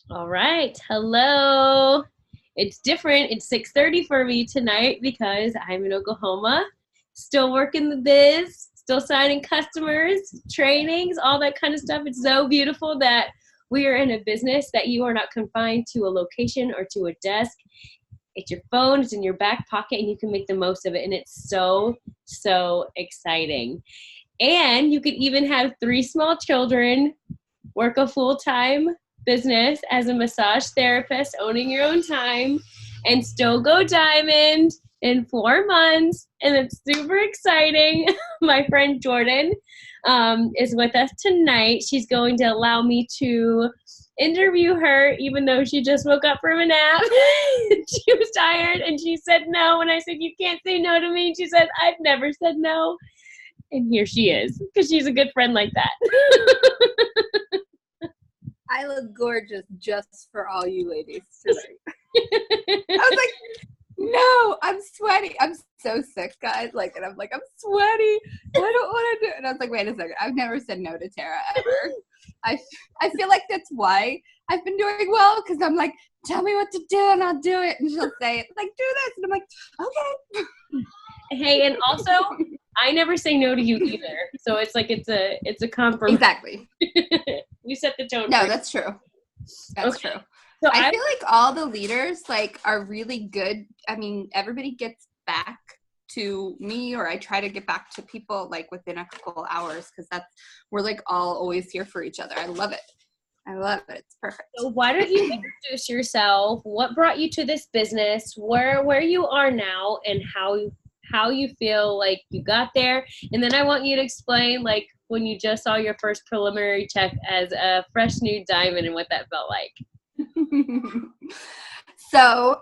All right. Hello. It's different. It's 6:30 for me tonight because I'm in Oklahoma, still working the biz, still signing customers, trainings, all that kind of stuff. It's so beautiful that we are in a business that you are not confined to a location or to a desk. It's your phone, it's in your back pocket, and you can make the most of it. And it's so exciting. And you could even have 3 small children, work a full-time business as a massage therapist, owning your own time, and still go diamond in 4 months. And it's super exciting. My friend Jordan is with us tonight. She's going to allow me to interview her, even though she just woke up from a nap. She was tired, and she said no. And I said, you can't say no to me. And she said, I've never said no. And here she is, because she's a good friend like that. I look gorgeous just for all you ladies tonight. I was like, no, I'm sweaty. I'm so sick, guys. And I'm like, I'm sweaty. I don't want to do it. And I was like, wait a second. I've never said no to Tara ever. I feel like that's why I've been doing well, because I'm like, tell me what to do and I'll do it. And she'll say, like, do this. And I'm like, okay. Hey, and also, I never say no to you either. So it's like it's a compromise. Exactly. You set the tone. No, that's true. That's true. So I feel like all the leaders are really good. I mean, everybody gets back to me, or I try to get back to people within a couple hours, because we're all always here for each other. I love it. It's perfect. So why don't you introduce yourself? What brought you to this business? Where you are now, and how you feel like you got there. And then I want you to explain when you just saw your first preliminary check as a fresh new diamond and what that felt like. So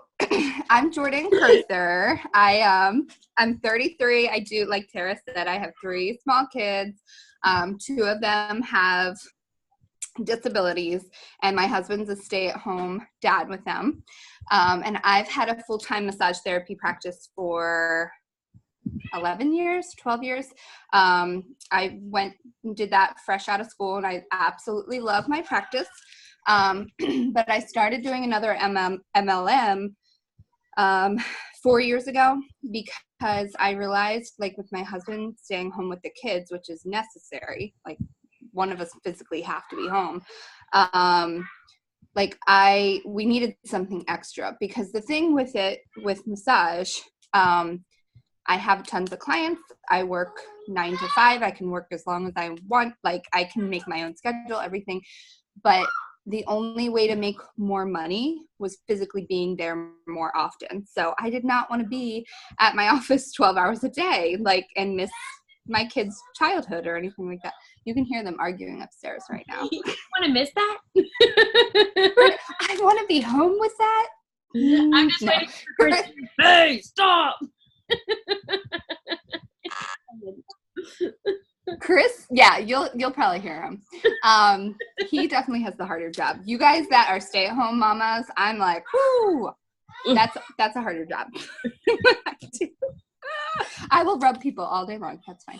I'm Jordan CROWTHER. I'm 33. I do, like Tara said, I have 3 small kids. 2 of them have disabilities, and my husband's a stay-at-home dad with them. And I've had a full-time massage therapy practice for 12 years. I went and did that fresh out of school, and I absolutely love my practice. But I started doing another MLM 4 years ago, because I realized, with my husband staying home with the kids, which is necessary, one of us physically have to be home, we needed something extra, because the thing with massage, I have tons of clients. I work 9 to 5. I can work as long as I want. I can make my own schedule, everything. But the only way to make more money was physically being there more often. So I did not want to be at my office 12 hours a day, and miss my kids' childhood or anything like that. You can hear them arguing upstairs right now. You want to miss that? I want to be home with that. I'm just waiting for her. Hey, stop! Chris, yeah, you'll probably hear him. He definitely has the harder job. You guys that are stay-at-home mamas, I'm like, whoo, that's a harder job. I will rub people all day long. That's fine.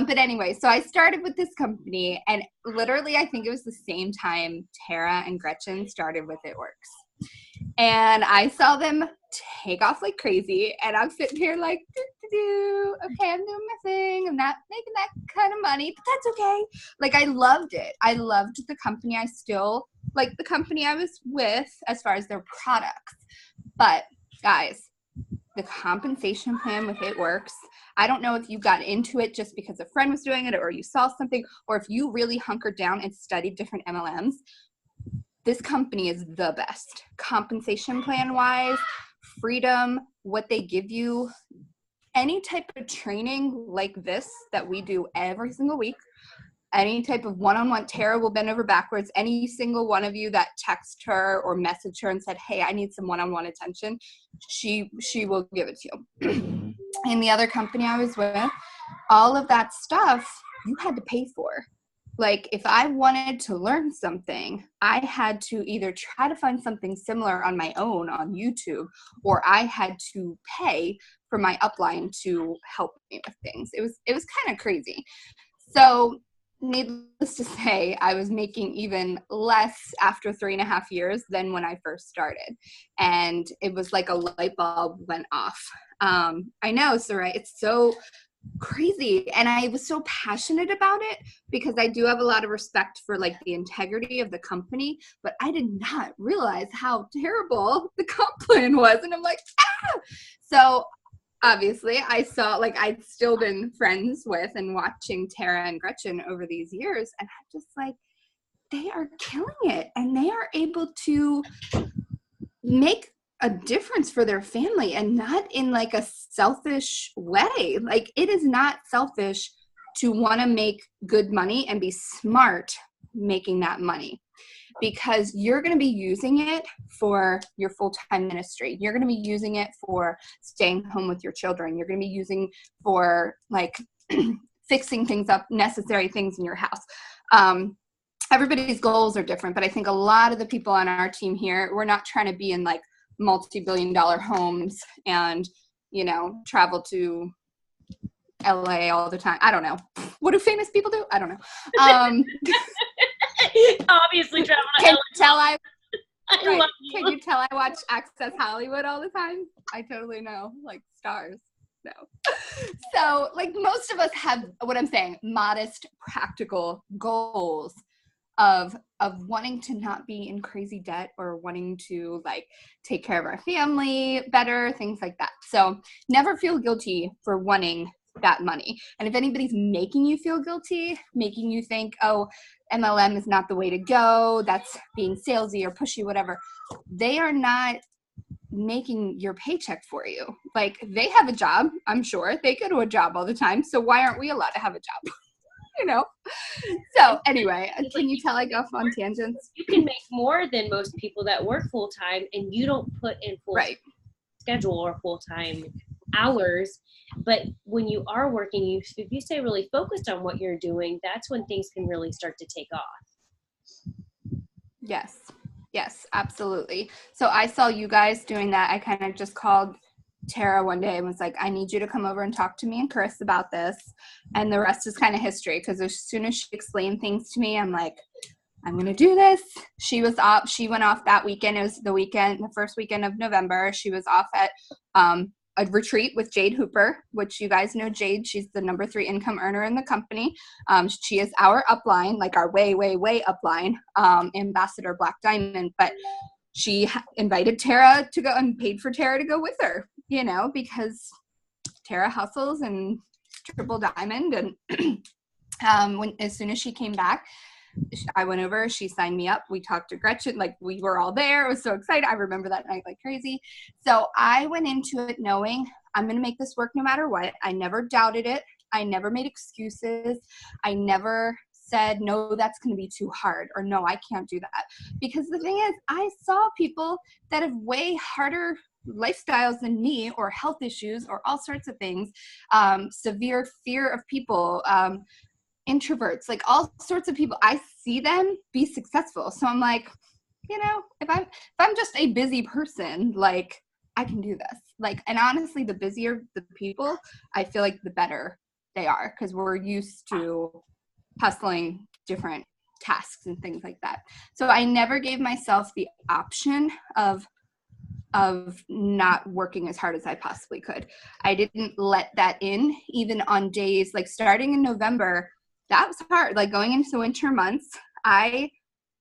But anyway, so I started with this company, and literally I think it was the same time Tara and Gretchen started with It Works. And I saw them take off like crazy, and I'm sitting here like, okay, I'm doing my thing. I'm not making that kind of money, but that's okay. I loved it. I loved the company. I still like the company I was with as far as their products. But guys, the compensation plan with It Works, I don't know if you got into it just because a friend was doing it, or you saw something, or if you really hunkered down and studied different MLMs. This company is the best. Compensation plan wise, freedom, what they give you, any type of training like this that we do every single week, any type of one-on-one. Tara will bend over backwards. Any single one of you that text her or message her and said, hey, I need some one-on-one attention, she will give it to you. In the other company I was with, all of that stuff you had to pay for. If I wanted to learn something, I had to either try to find something similar on my own on YouTube, or I had to pay for my upline to help me with things. It was kind of crazy. So needless to say, I was making even less after 3.5 years than when I first started. And it was like a light bulb went off. I know, Saray, it's so crazy. And I was so passionate about it because I do have a lot of respect for like the integrity of the company, but I did not realize how terrible the comp plan was. And I'm like, ah! So obviously I saw, like, I'd still been friends with and watching Tara and Gretchen over these years. And I'm just like, they are killing it. And they are able to make a difference for their family, and not in like a selfish way. Like, it is not selfish to want to make good money and be smart making that money, because you're going to be using it for your full-time ministry. You're going to be using it for staying home with your children. You're going to be using for like fixing things up, necessary things in your house. Everybody's goals are different, but I think a lot of the people on our team here, we're not trying to be in like multi-billion-dollar homes and, you know, travel to LA all the time. I don't know. What do famous people do? I don't know. Obviously travel to Can LA. you tell I I love you. Can you tell I watch Access Hollywood all the time? I totally know, like stars. No. So like most of us have, what I'm saying, modest, practical goals of wanting to not be in crazy debt, or wanting to like take care of our family better, things like that. So never feel guilty for wanting that money. And if anybody's making you feel guilty, making you think, oh, MLM is not the way to go, that's being salesy or pushy, whatever, they are not making your paycheck for you. Like, they have a job, I'm sure. They go to a job all the time. So why aren't we allowed to have a job? You know? So anyway, can you tell I go off on tangents? You can make more than most people that work full-time, and you don't put in full schedule or full-time hours. But when you are working, if you stay really focused on what you're doing, that's when things can really start to take off. Yes, absolutely. So I saw you guys doing that. I kind of just called Tara one day and was like, I need you to come over and talk to me and Chris about this. And the rest is kind of history, because as soon as she explained things to me, I'm like, I'm going to do this. She was off. She went off that weekend. It was the first weekend of November. She was off at a retreat with Jade Hooper, which you guys know Jade. She's the number 3 income earner in the company. She is our upline, like our way, way, way upline, ambassador Black Diamond. But she invited Tara to go and paid for Tara to go with her, you know, because Tara hustles and triple diamond. And as soon as she came back, I went over, she signed me up. We talked to Gretchen, like we were all there. I was so excited. I remember that night like crazy. So I went into it knowing I'm going to make this work no matter what. I never doubted it. I never made excuses. I never said, no, that's going to be too hard, or no, I can't do that. Because the thing is, I saw people that have way harder lifestyles than me, or health issues, or all sorts of things, severe fear of people, introverts, like all sorts of people. I see them be successful. So I'm like, you know, if I'm just a busy person, like I can do this. Like, and honestly, the busier the people, I feel like the better they are, because we're used to hustling different tasks and things like that. So I never gave myself the option of not working as hard as I possibly could. I didn't let that in, even on days like starting in November. That was hard. Like going into the winter months, I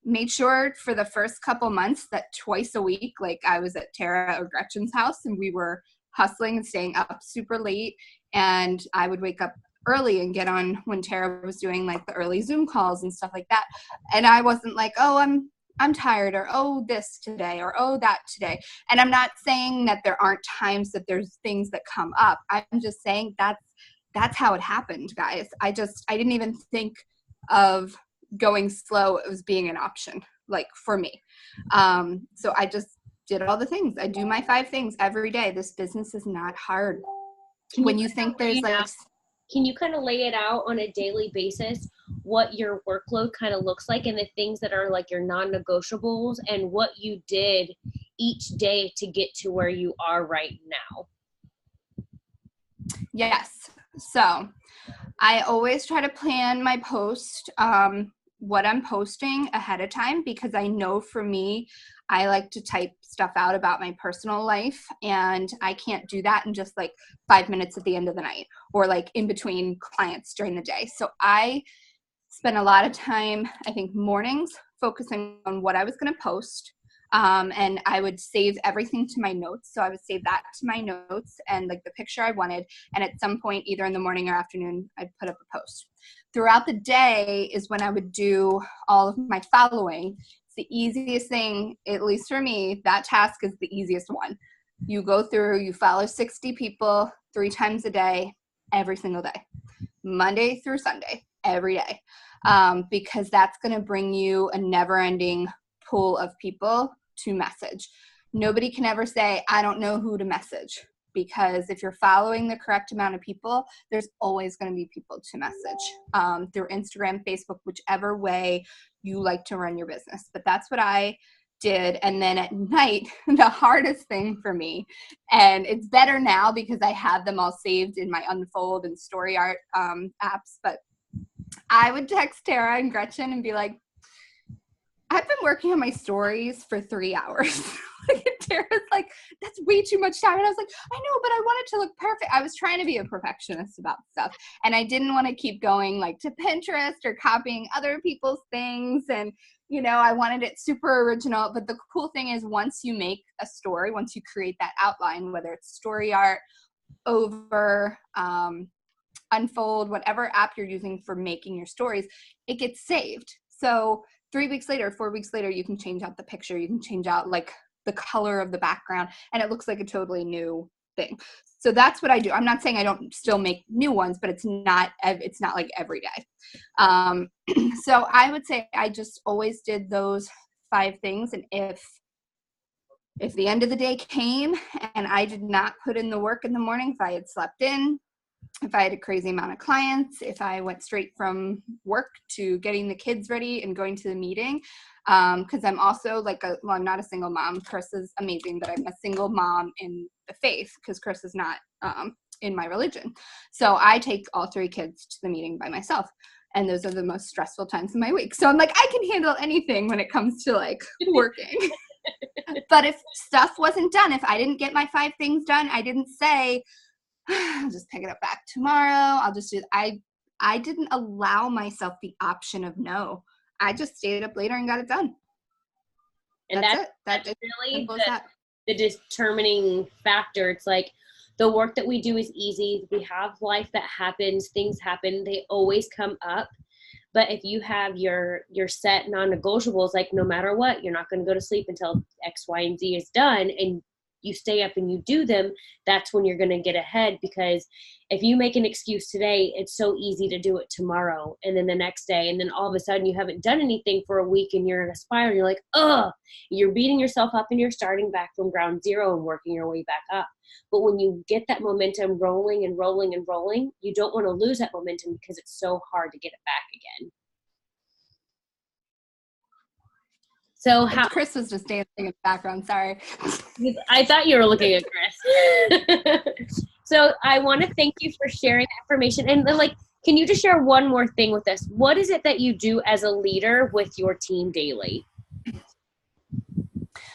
made sure for the first couple months that twice a week, like I was at Tara or Gretchen's house, and we were hustling and staying up super late. And I would wake up early and get on when Tara was doing like the early Zoom calls and stuff like that. And I wasn't like, oh, I'm tired, or oh, this today, or oh, that today. And I'm not saying that there aren't times that there's things that come up. I'm just saying that's how it happened, guys. I didn't even think of going slow as being an option, like for me. So I just did all the things. I do my 5 things every day. This business is not hard. When you think there's like, can you kind of lay it out on a daily basis, what your workload kind of looks like, and the things that are like your non-negotiables, and what you did each day to get to where you are right now? Yes. So I always try to plan my post, what I'm posting ahead of time, because I know for me, I like to type stuff out about my personal life, and I can't do that in just like 5 minutes at the end of the night or like in between clients during the day. So I spent a lot of time, I think mornings, focusing on what I was going to post. And I would save everything to my notes. So I would save that to my notes and like the picture I wanted. And at some point, either in the morning or afternoon, I'd put up a post. Throughout the day is when I would do all of my following. It's the easiest thing, at least for me. That task is the easiest one. You go through, you follow 60 people 3 times a day, every single day, Monday through Sunday, every day, because that's going to bring you a never-ending pool of people to message. Nobody can ever say, I don't know who to message, because if you're following the correct amount of people, there's always going to be people to message through Instagram, Facebook, whichever way you like to run your business. But that's what I did. And then at night, the hardest thing for me, and it's better now because I have them all saved in my Unfold and Story Art apps, but I would text Tara and Gretchen and be like, I've been working on my stories for 3 hours. Tara's like, that's way too much time. And I was like, I know, but I want it to look perfect. I was trying to be a perfectionist about stuff. And I didn't want to keep going like to Pinterest or copying other people's things. And, you know, I wanted it super original. But the cool thing is once you make a story, once you create that outline, whether it's Story Art, Over, Unfold, whatever app you're using for making your stories, it gets saved. So 3 weeks later, 4 weeks later, you can change out the picture. You can change out like the color of the background, and it looks like a totally new thing. So that's what I do. I'm not saying I don't still make new ones, but it's not like every day. So I would say I just always did those 5 things. And if the end of the day came and I did not put in the work in the morning, if I had slept in, if I had a crazy amount of clients, if I went straight from work to getting the kids ready and going to the meeting, because I'm also like I'm not a single mom. Chris is amazing, but I'm a single mom in the faith because Chris is not in my religion. So I take all 3 kids to the meeting by myself. And those are the most stressful times of my week. So I'm like, I can handle anything when it comes to like working. But if stuff wasn't done, if I didn't get my 5 things done, I didn't say, I'll just pick it up back tomorrow. I'll just do it. I didn't allow myself the option of no. I just stayed up later and got it done. And that's really the determining factor. It's like the work that we do is easy. We have life that happens. Things happen. They always come up. But if you have your set non-negotiables, like no matter what, you're not going to go to sleep until X, Y, and Z is done, and you stay up and you do them, that's when you're going to get ahead. Because if you make an excuse today, it's so easy to do it tomorrow and then the next day. And then all of a sudden you haven't done anything for a week and you're in a spiral and you're like, ugh, you're beating yourself up and you're starting back from ground zero and working your way back up. But when you get that momentum rolling and rolling and rolling, you don't want to lose that momentum because it's so hard to get it back again. So Chris was just dancing in the background. Sorry. I thought you were looking at Chris. So I want to thank you for sharing that information. And like, can you just share one more thing with us? What is it that you do as a leader with your team daily?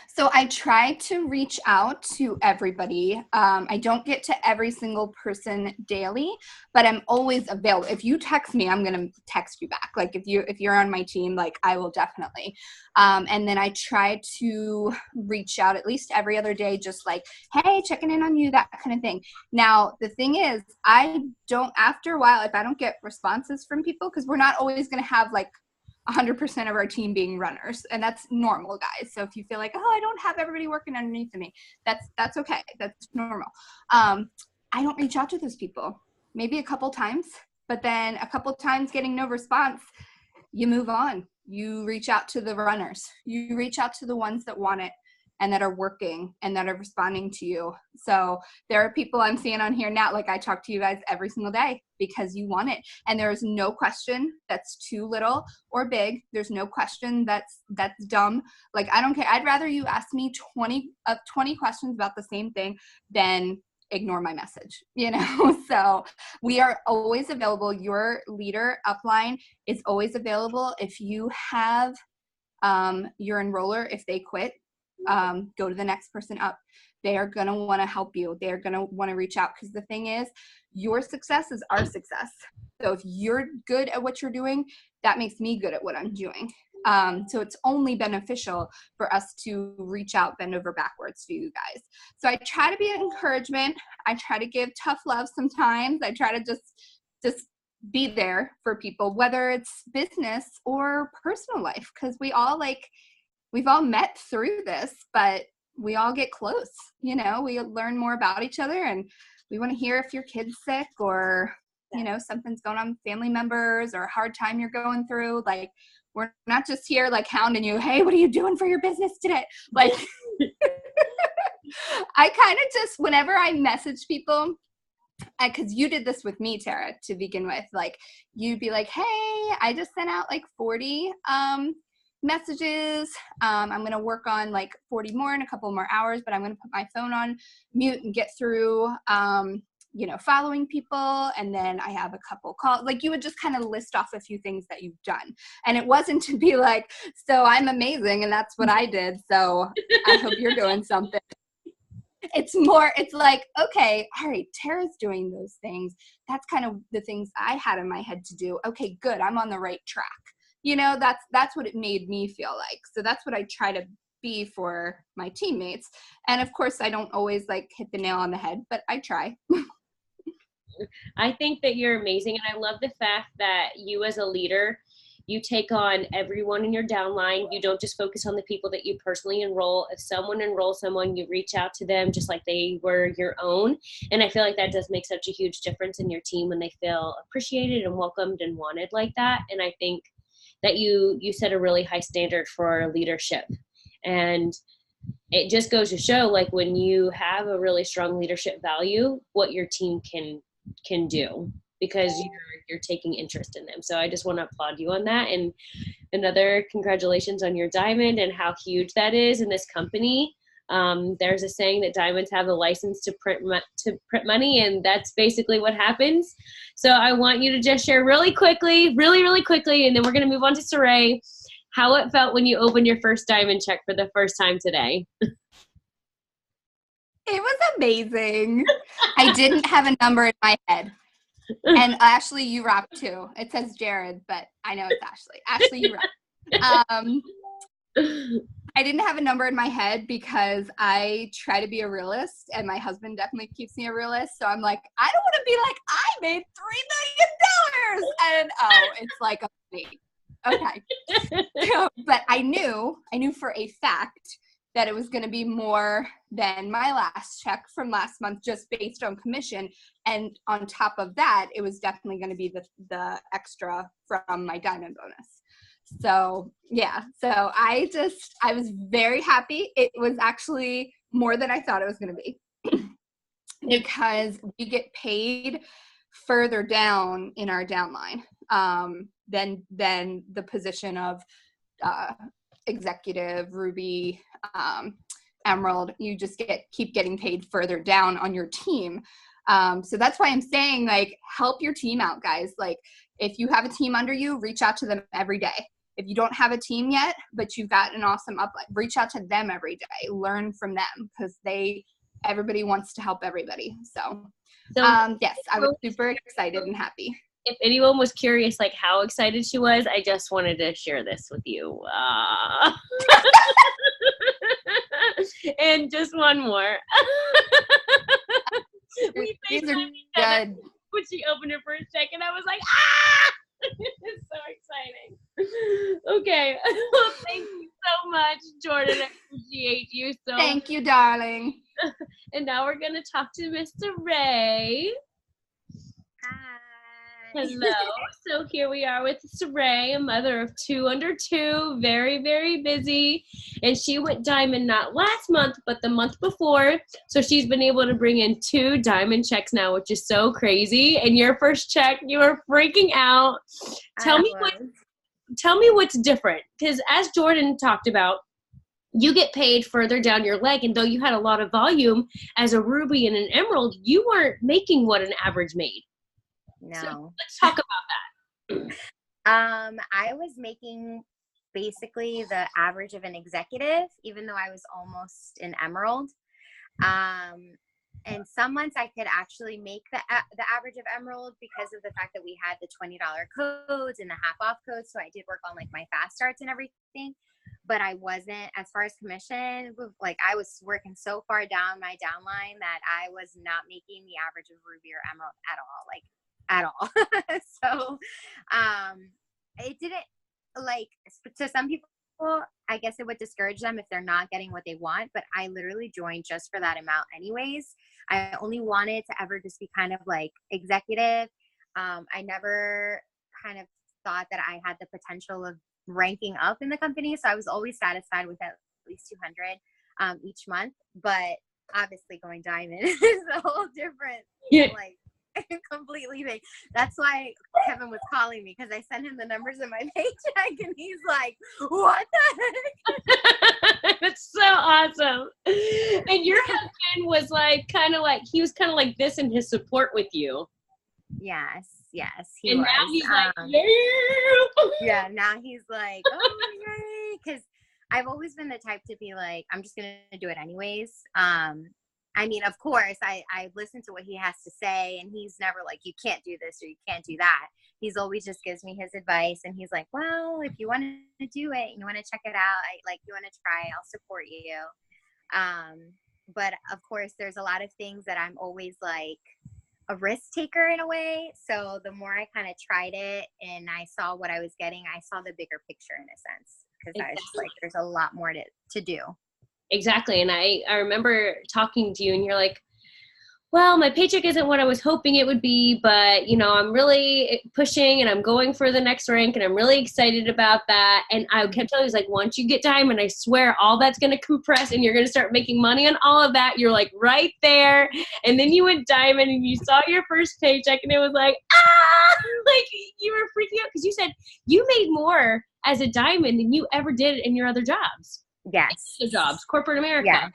So I try to reach out to everybody. I don't get to every single person daily, but I'm always available. If you text me, I'm going to text you back. Like if you're on my team, like I will definitely. And then I try to reach out at least every other day, just like, hey, checking in on you, that kind of thing. Now, the thing is, after a while, if I don't get responses from people, because we're not always going to have like 100% of our team being runners, and that's normal, guys. So if you feel like, oh, I don't have everybody working underneath of me, that's okay. That's normal. I don't reach out to those people, maybe a couple times, but then a couple times getting no response, you move on. You reach out to the runners. You reach out to the ones that want it and that are working and that are responding to you. So there are people I'm seeing on here now, like I talk to you guys every single day because you want it. And there is no question that's too little or big. There's no question that's dumb. Like, I don't care. I'd rather you ask me 20 questions about the same thing than ignore my message, you know? So we are always available. Your leader upline is always available. If you have your enroller, if they quit, go to the next person up. They are going to want to help you. They're going to want to reach out, because the thing is, your success is our success. So if you're good at what you're doing, that makes me good at what I'm doing. So it's only beneficial for us to reach out, bend over backwards for you guys. So I try to be an encouragement. I try to give tough love sometimes. I try to just be there for people, whether it's business or personal life, because we've all met through this, but we all get close. You know, we learn more about each other, and we want to hear if your kid's sick or, you know, something's going on with family members or a hard time you're going through. Like, we're not just here like hounding you. Hey, what are you doing for your business today? Like, I kind of just, whenever I message people, because you did this with me, Tara, to begin with, like, you'd be like, hey, I just sent out like 40 messages. I'm going to work on like 40 more in a couple more hours, but I'm going to put my phone on mute and get through, you know, following people. And then I have a couple calls. Like, you would just kind of list off a few things that you've done. And it wasn't to be like, so I'm amazing and that's what I did, so I hope you're doing something. It's more, it's like, okay, all right, Tara's doing those things. That's kind of the things I had in my head to do. Okay, good. I'm on the right track. You know, that's what it made me feel like. So that's what I try to be for my teammates. And of course, I don't always like hit the nail on the head, but I try. I think that you're amazing. And I love the fact that you as a leader, you take on everyone in your downline. You don't just focus on the people that you personally enroll. If someone enrolls someone, you reach out to them just like they were your own. And I feel like that does make such a huge difference in your team when they feel appreciated and welcomed and wanted like that. And I think that you set a really high standard for leadership. And it just goes to show, like, when you have a really strong leadership value, what your team can do, because you're taking interest in them. So I just want to applaud you on that. And another congratulations on your diamond and how huge that is in this company. There's a saying that diamonds have a license to print money, and that's basically what happens. So I want you to just share really quickly, and then we're going to move on to SARAY, how it felt when you opened your first diamond check for the first time today. It was amazing. I didn't have a number in my head. And Ashley, you rock too. It says Jared, but I know it's Ashley. Ashley, you rock. I didn't have a number in my head because I try to be a realist, and my husband definitely keeps me a realist. So I'm like, I don't want to be like, I made $3 million. And it's like, okay. But I knew for a fact that it was going to be more than my last check from last month, just based on commission. And on top of that, it was definitely going to be the extra from my diamond bonus. So yeah, so I was very happy. It was actually more than I thought it was going to be, because we get paid further down in our downline than the position of executive, Ruby, Emerald. You just keep getting paid further down on your team. So that's why I'm saying, like, help your team out, guys. Like, if you have a team under you, reach out to them every day. If you don't have a team yet, but you've got an awesome upline, reach out to them every day. Learn from them, because everybody wants to help everybody. So yes, I was super excited and happy. If anyone was curious, like, how excited she was, I just wanted to share this with you. And just one more. We FaceTimed each other when she opened her first check, and I was like, ah! It's so exciting. Okay. Well, thank you so much, Jordan. I appreciate you so much. Thank you, darling. And now we're going to talk to Miss SARAY. Hi. Hello. So here we are with SARAY, a mother of 2 under 2, very, very busy. And she went diamond not last month, but the month before. So she's been able to bring in 2 diamond checks now, which is so crazy. And your first check, you were freaking out. Tell me what's different. Because as Jordan talked about, you get paid further down your leg. And though you had a lot of volume as a ruby and an emerald, you weren't making what an average made. No. So let's talk about that. I was making basically the average of an executive, even though I was almost an emerald. And some months I could actually make the average of emerald because of the fact that we had the $20 codes and the half off codes. So I did work on like my fast starts and everything, but I wasn't, as far as commission, like I was working so far down my downline that I was not making the average of ruby or emerald at all, like at all. So it didn't, like, to some people, I guess it would discourage them if they're not getting what they want, but I literally joined just for that amount anyways. I only wanted to ever just be kind of like executive. I never kind of thought that I had the potential of ranking up in the company. So I was always satisfied with at least 200 each month, but obviously going diamond is a whole different, like, completely thing. That's why Kevin was calling me, because I sent him the numbers in my paycheck and he's like, what the heck? That's so awesome. And your husband was like he was kind of like this in his support with you. Yes, he was. Now he's like, yeah, now he's like, oh yay, because I've always been the type to be like, I'm just gonna do it anyways. I mean, of course, I listen to what he has to say, and he's never like, you can't do this or you can't do that. He's always just gives me his advice, and he's like, well, if you want to do it, you want to check it out, you want to try, I'll support you. But of course, there's a lot of things that I'm always like a risk taker in a way. So the more I kind of tried it and I saw what I was getting, I saw the bigger picture in a sense, because I was just like, there's a lot more to do. Exactly. And I remember talking to you and you're like, well, my paycheck isn't what I was hoping it would be, but, you know, I'm really pushing and I'm going for the next rank and I'm really excited about that. And I kept telling you, like, once you get diamond, I swear all that's going to compress and you're going to start making money on all of that. You're like right there. And then you went diamond and you saw your first paycheck and it was like, like you were freaking out because you said you made more as a diamond than you ever did in your other jobs. Yes. The jobs, corporate America.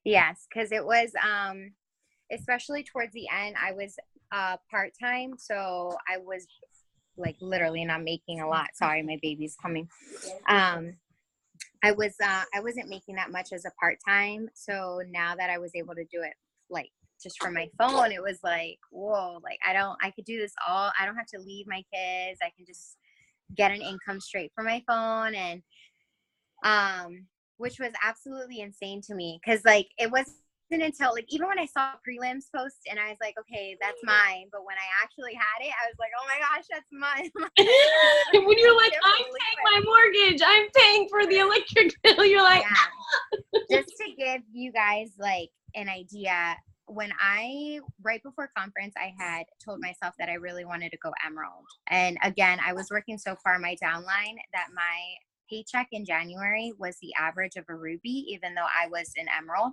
Yes. Because it was, especially towards the end, I was part-time. So I was like literally not making a lot. Sorry, my baby's coming. I wasn't making that much as a part-time. So now that I was able to do it like just from my phone, it was like, whoa, like I could do this all. I don't have to leave my kids. I can just get an income straight from my phone. And which was absolutely insane to me, because like it wasn't until like even when I saw prelims post and I was like, okay, that's mine, but when I actually had it, I was like, oh my gosh, that's mine. When you're like, I'm paying my mortgage, I'm paying for the electric bill, you're like, Just to give you guys like an idea, when right before conference, I had told myself that I really wanted to go emerald. And again, I was working so far my downline that my paycheck in January was the average of a ruby, even though I was an emerald.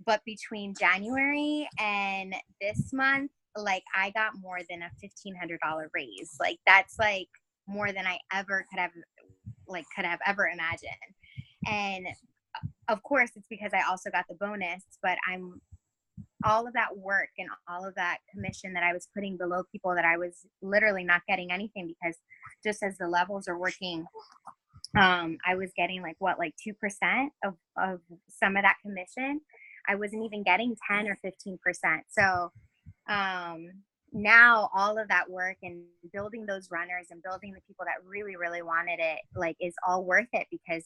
But between January and this month, like I got more than a $1,500 raise. Like that's like more than I ever could have ever imagined. And of course it's because I also got the bonus, but all of that work and all of that commission that I was putting below people that I was literally not getting anything, because just as the levels are working, I was getting like 2% of some of that commission. I wasn't even getting 10 or 15%. So now all of that work and building those runners and building the people that really, really wanted it, like, is all worth it, because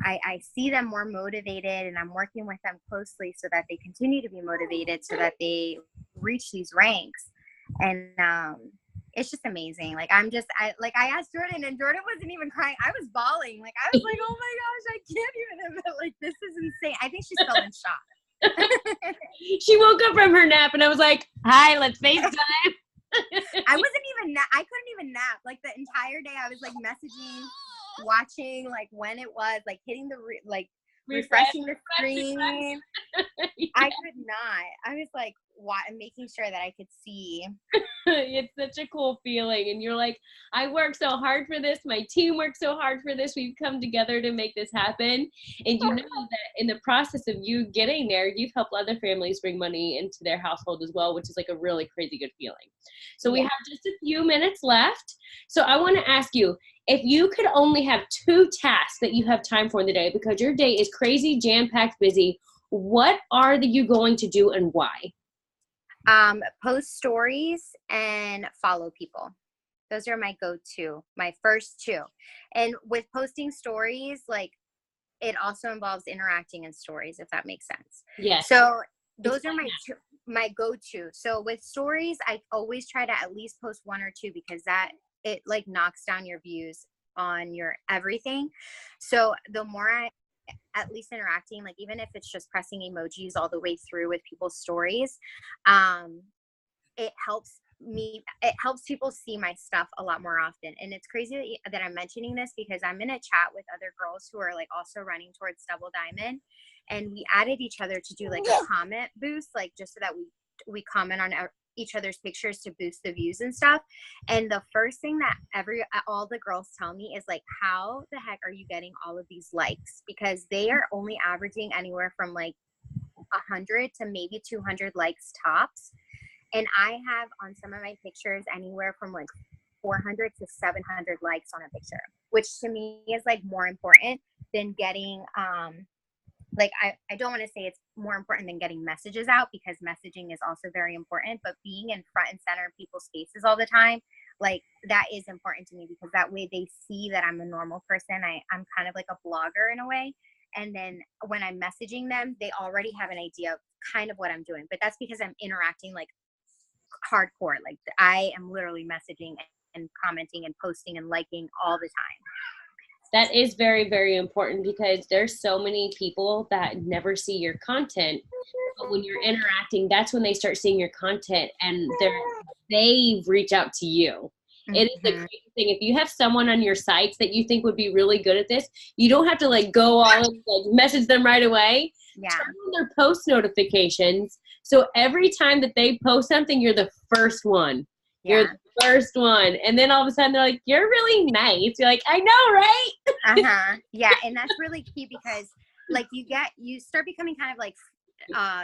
I see them more motivated, and I'm working with them closely so that they continue to be motivated so that they reach these ranks. And it's just amazing. Like I asked Jordan, and Jordan wasn't even crying. I was bawling. Like I was like, oh my gosh, I can't even admit, like, this is insane. I think she's still in shock. She woke up from her nap and I was like, hi, let's FaceTime. I couldn't even nap. Like the entire day I was like messaging, watching like when it was, like hitting the refreshing the screen. I could not. I was like, making sure that I could see. It's such a cool feeling. And you're like, I worked so hard for this. My team worked so hard for this. We've come together to make this happen. And you know that in the process of you getting there, you've helped other families bring money into their household as well, which is like a really crazy good feeling. So we have just a few minutes left. So I want to ask you, if you could only have 2 tasks that you have time for in the day, because your day is crazy, jam-packed, busy, what are you going to do and why? Post stories and follow people. Those are my go-to, my first 2. And with posting stories, like it also involves interacting in stories, if that makes sense. Yes. So those are my go-to. So with stories, I always try to at least post 1 or 2 because it like knocks down your views on your everything. So the more I at least interacting, like even if it's just pressing emojis all the way through with people's stories, it helps people see my stuff a lot more often. And it's crazy that I'm mentioning this because I'm in a chat with other girls who are like also running towards Double Diamond, and we added each other to do like a comment boost, like just so that we comment on each other's pictures to boost the views and stuff. And the first thing that all the girls tell me is like, how the heck are you getting all of these likes? Because they are only averaging anywhere from like 100 to maybe 200 likes tops. And I have on some of my pictures anywhere from like 400 to 700 likes on a picture, which to me is like more important than getting, like, I don't want to say it's more important than getting messages out, because messaging is also very important, but being in front and center of people's faces all the time, like that is important to me, because that way they see that I'm a normal person. I'm kind of like a blogger in a way. And then when I'm messaging them, they already have an idea of kind of what I'm doing, but that's because I'm interacting like hardcore. Like I am literally messaging and commenting and posting and liking all the time. That is very, very important, because there's so many people that never see your content. But when you're interacting, that's when they start seeing your content and they reach out to you. It is the crazy thing. If you have someone on your sites that you think would be really good at this, you don't have to like go all and like message them right away. Yeah. Turn on their post notifications. So every time that they post something, you're the first one. You're the first one. And then all of a sudden they're like, you're really nice. You're like, I know, right? Yeah. And that's really key, because like you start becoming kind of like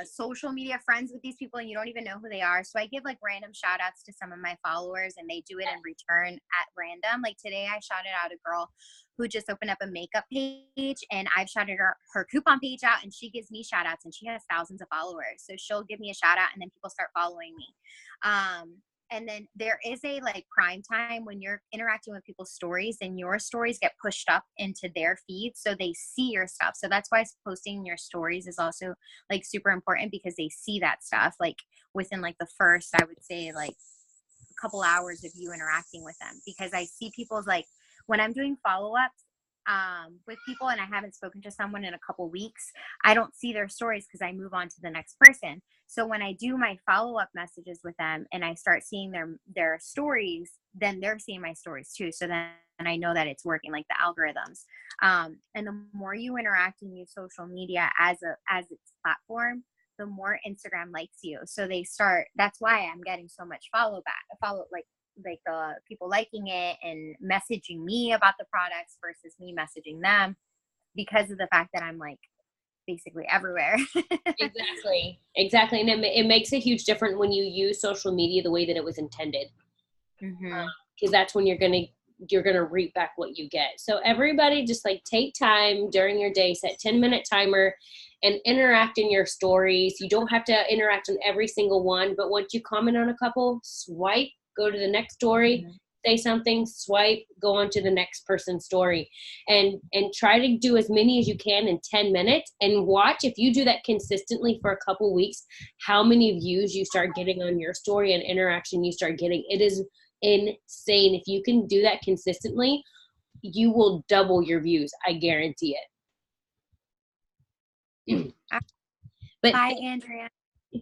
social media friends with these people and you don't even know who they are. So I give like random shout outs to some of my followers and they do it in return at random. Like today I shouted out a girl who just opened up a makeup page, and I've shouted her coupon page out, and she gives me shout outs, and she has thousands of followers. So she'll give me a shout out and then people start following me. And then there is a like prime time when you're interacting with people's stories, and your stories get pushed up into their feeds so they see your stuff. So that's why posting your stories is also like super important, because they see that stuff like within like the first, I would say, like a couple hours of you interacting with them. Because I see people's, like when I'm doing follow-ups with people and I haven't spoken to someone in a couple weeks, I don't see their stories because I move on to the next person. So when I do my follow-up messages with them and I start seeing their stories, then they're seeing my stories too. So then I know that it's working, like the algorithms. And the more you interact and use social media as its platform, the more Instagram likes you. So that's why I'm getting so much like the people liking it and messaging me about the products versus me messaging them, because of the fact that I'm like basically everywhere. Exactly. And it makes a huge difference when you use social media the way that it was intended, because that's when you're gonna reap back what you get. So everybody just like take time during your day, set 10-minute timer and interact in your stories. You don't have to interact on every single one, but once you comment on a couple, swipe, go to the next story, say something, swipe, go on to the next person's story, and try to do as many as you can in 10 minutes, and watch, if you do that consistently for a couple weeks, how many views you start getting on your story and interaction you start getting. It is insane. If you can do that consistently, you will double your views. I guarantee it. Bye, Andrea.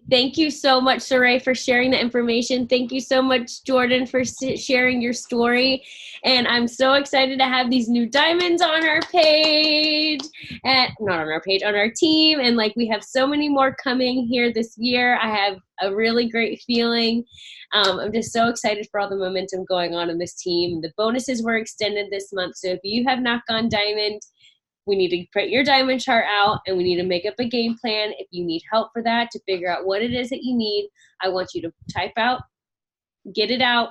Thank you so much, SARAY, for sharing the information. Thank you so much, Jordan, for sharing your story. And I'm so excited to have these new diamonds on our page, and not on our page, on our team. And like, we have so many more coming here this year. I have a really great feeling. I'm just so excited for all the momentum going on in this team. The bonuses were extended this month. So if you have not gone diamond, we need to print your diamond chart out, and we need to make up a game plan. If you need help for that, to figure out what it is that you need, I want you to type out, get it out,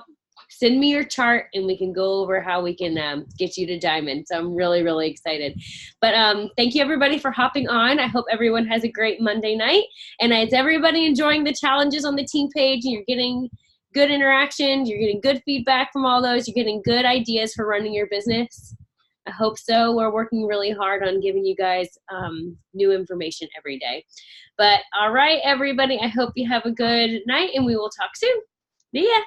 send me your chart, and we can go over how we can get you to diamond. So I'm really, really excited. But thank you, everybody, for hopping on. I hope everyone has a great Monday night. And is everybody enjoying the challenges on the team page, and you're getting good interactions, you're getting good feedback from all those, you're getting good ideas for running your business? I hope so. We're working really hard on giving you guys new information every day. But all right, everybody, I hope you have a good night, and we will talk soon. See ya.